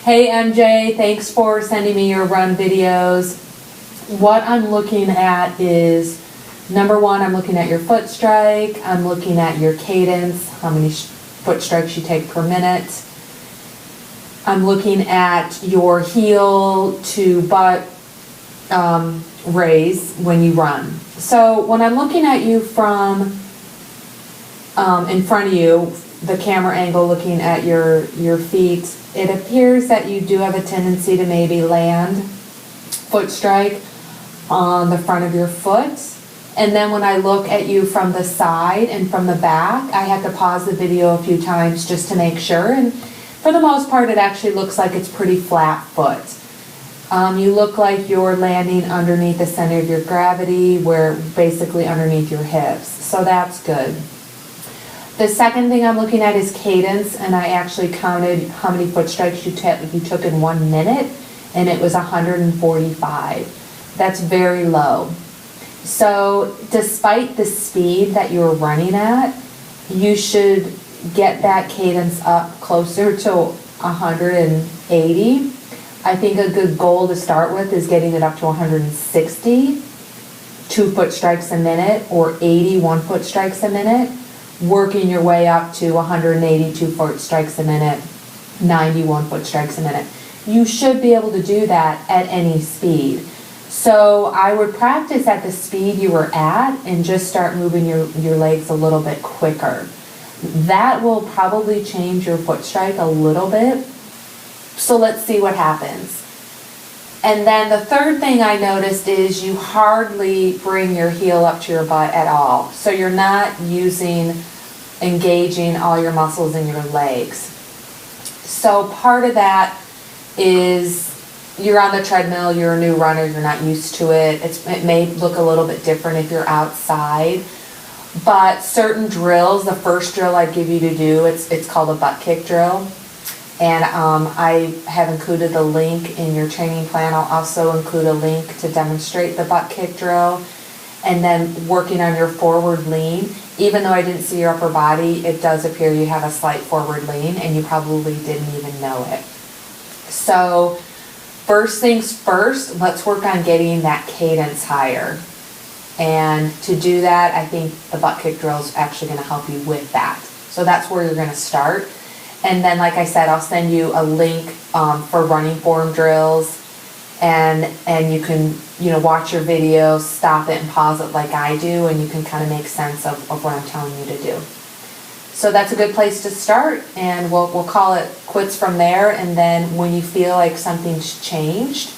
Hey MJ, thanks for sending me your run videos. What I'm looking at is, number one, I'm looking at your foot strike, I'm looking at your cadence, how many foot strikes you take per minute. I'm looking at your heel to butt raise when you run. So when I'm looking at you from in front of you, the camera angle looking at your feet, it appears that you do have a tendency to maybe land foot strike on the front of your foot. And then when I look at you from the side and from the back, I have to pause the video a few times just to make sure. And for the most part, it actually looks like it's pretty flat foot. You look like you're landing underneath the center of your gravity, where basically underneath your hips. So that's good. The second thing I'm looking at is cadence, and I actually counted how many foot strikes you took in 1 minute, and it was 145. That's very low. So despite the speed that you're running at, you should get that cadence up closer to 180. I think a good goal to start with is getting it up to 160, 2 foot strikes a minute, or 80 1-foot strikes a minute, working your way up to 182 foot strikes a minute, 91 foot strikes a minute. You should be able to do that at any speed. So I would practice at the speed you were at and just start moving your legs a little bit quicker. That will probably change your foot strike a little bit. So let's see what happens. And then the third thing I noticed is you hardly bring your heel up to your butt at all. So you're not engaging all your muscles in your legs. So part of that is you're on the treadmill, you're a new runner, you're not used to it. It may look a little bit different if you're outside. But certain drills, the first drill I give you to do, it's called a butt kick drill. And I have included the link in your training plan. I'll also include a link to demonstrate the butt kick drill. And then working on your forward lean. Even though I didn't see your upper body, it does appear you have a slight forward lean, and you probably didn't even know it. So first things first, let's work on getting that cadence higher. And to do that, I think the butt kick drill is actually going to help you with that. So that's where you're going to start. And then, like I said, I'll send you a link for running form drills, and you can watch your video, stop it and pause it like I do, and you can kind of make sense of what I'm telling you to do. So that's a good place to start, and we'll call it quits from there. And then when you feel like something's changed,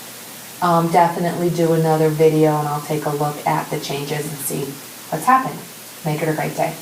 definitely do another video, and I'll take a look at the changes and see what's happened. Make it a great day.